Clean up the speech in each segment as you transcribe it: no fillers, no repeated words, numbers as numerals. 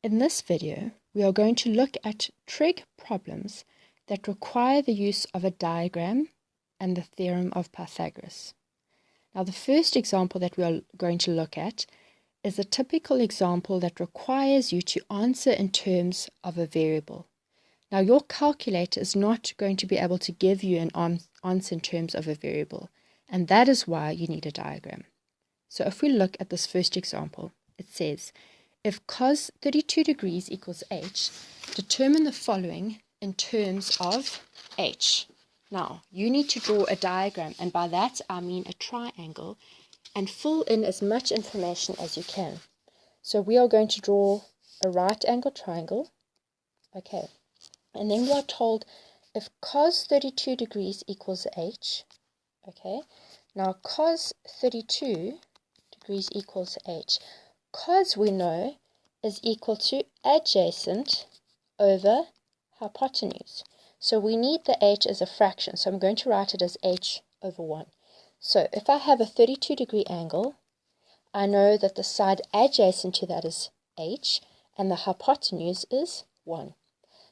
In this video, we are going to look at trig problems that require the use of a diagram and the theorem of Pythagoras. Now, the first example that we are going to look at is a typical example that requires you to answer in terms of a variable. Now, your calculator is not going to be able to give you an answer in terms of a variable, and that is why you need a diagram. So if we look at this first example, it says, if cos 32 degrees equals h, determine the following in terms of h. Now, you need to draw a diagram, and by that I mean a triangle, and fill in as much information as you can. So we are going to draw a right angle triangle. Okay, and then we are told if cos 32 degrees equals h. Okay, now cos 32 degrees equals h. Cos, we know, is equal to adjacent over hypotenuse. So we need the h as a fraction. So I'm going to write it as h over 1. So if I have a 32 degree angle, I know that the side adjacent to that is h and the hypotenuse is 1.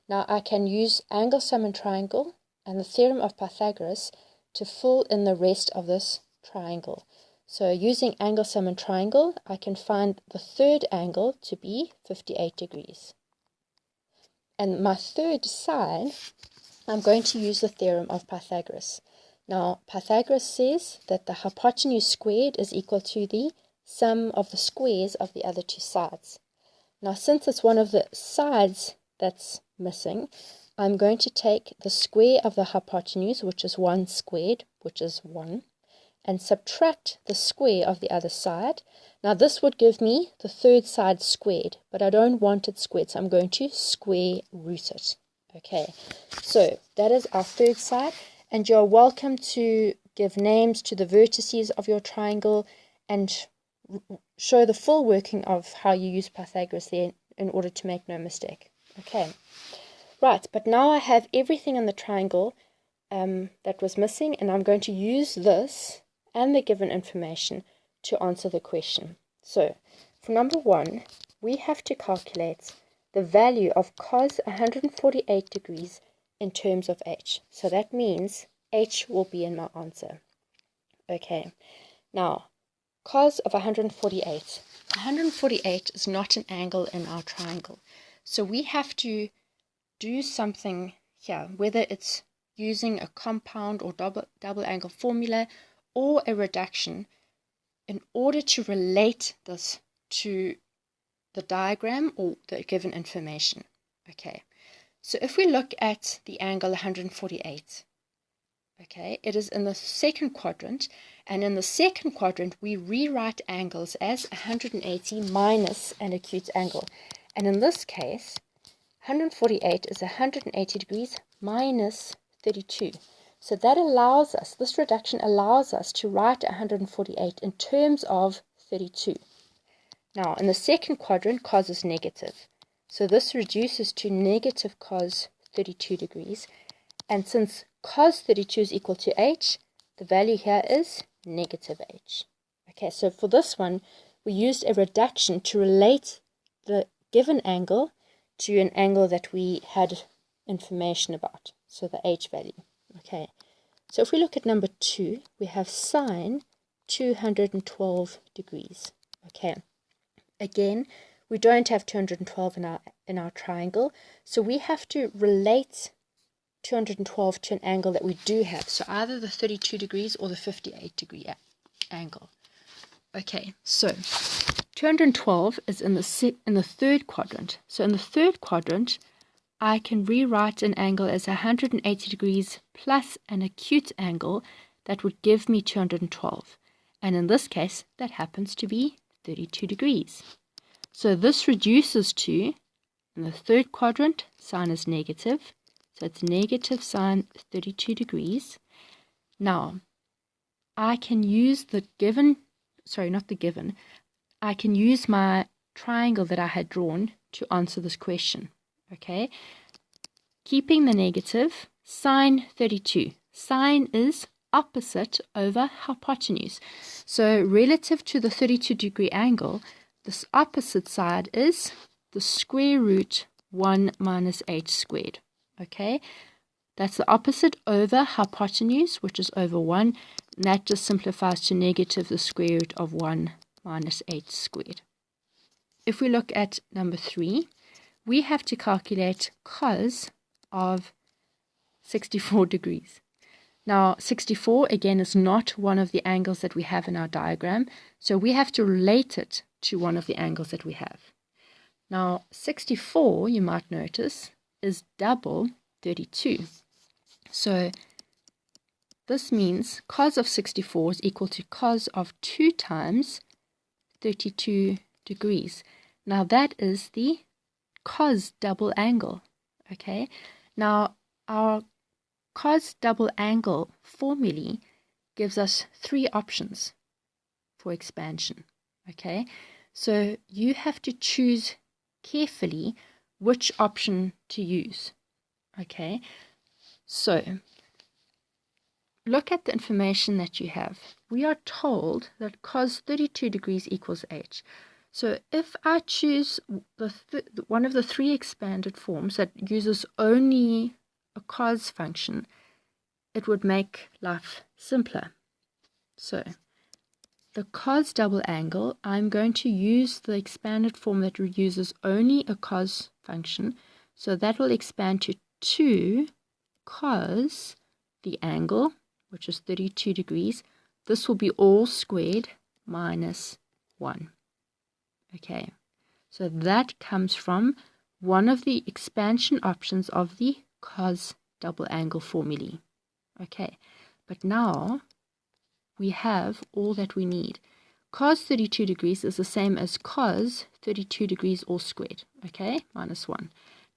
Now I can use angle sum and triangle and the theorem of Pythagoras to fill in the rest of this triangle. So using angle sum and triangle, I can find the third angle to be 58 degrees. And my third side, I'm going to use the theorem of Pythagoras. Now, Pythagoras says that the hypotenuse squared is equal to the sum of the squares of the other two sides. Now, since it's one of the sides that's missing, I'm going to take the square of the hypotenuse, which is 1 squared, which is 1, and subtract the square of the other side. Now this would give me the third side squared, but I don't want it squared, so I'm going to square root it. Okay, so that is our third side, and you're welcome to give names to the vertices of your triangle and show the full working of how you use Pythagoras there in order to make no mistake. Okay, right, but now I have everything in the triangle that was missing, and I'm going to use this and the given information to answer the question. So, for number 1, we have to calculate the value of cos 148 degrees in terms of h. So that means h will be in my answer. Okay, now, cos of 148. 148 is not an angle in our triangle. So we have to do something here, whether it's using a compound or double angle formula, or a reduction, in order to relate this to the diagram or the given information. Okay, so if we look at the angle 148, okay, it is in the second quadrant, and in the second quadrant we rewrite angles as 180 minus an acute angle, and in this case 148 is 180 degrees minus 32. So that allows us, this reduction allows us to write 148 in terms of 32. Now, in the second quadrant, cos is negative. So this reduces to negative cos 32 degrees. And since cos 32 is equal to h, the value here is negative h. Okay, so for this one, we used a reduction to relate the given angle to an angle that we had information about, so the h value. Okay, so if we look at number 2, we have sine 212 degrees. Okay, again, we don't have 212 in our triangle, so we have to relate 212 to an angle that we do have, so either the 32 degrees or the 58 degree angle. Okay, so 212 is in the third quadrant. So in the third quadrant, I can rewrite an angle as 180 degrees plus an acute angle that would give me 212. And in this case, that happens to be 32 degrees. So this reduces to, in the third quadrant, sine is negative. So it's negative sine 32 degrees. Now, I can use the given, I can use my triangle that I had drawn to answer this question. Okay, keeping the negative, sine 32. Sine is opposite over hypotenuse. So relative to the 32 degree angle, this opposite side is the square root 1 minus h squared. Okay, that's the opposite over hypotenuse, which is over 1. And that just simplifies to negative the square root of 1 minus h squared. If we look at number 3, we have to calculate cos of 64 degrees. Now, 64, again, is not one of the angles that we have in our diagram, so we have to relate it to one of the angles that we have. Now, 64, you might notice, is double 32. So this means cos of 64 is equal to cos of 2 times 32 degrees. Now, that is the cos double angle. Okay, now our cos double angle formulae gives us 3 options for expansion. Okay, so you have to choose carefully which option to use. Okay, so look at the information that you have. We are told that cos 32 degrees equals h. So if I choose one of the 3 expanded forms that uses only a cos function, it would make life simpler. So the cos double angle, I'm going to use the expanded form that uses only a cos function. So that will expand to 2 cos the angle, which is 32 degrees. This will be all squared minus 1. Okay, so that comes from one of the expansion options of the cos double angle formulae. Okay, but now we have all that we need. Cos 32 degrees is the same as cos 32 degrees all squared. Okay, minus 1.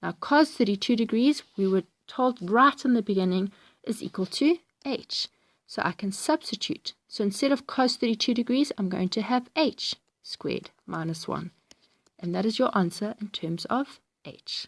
Now cos 32 degrees, we were told right in the beginning, is equal to h. So I can substitute. So instead of cos 32 degrees, I'm going to have h squared minus 1. And that is your answer in terms of h.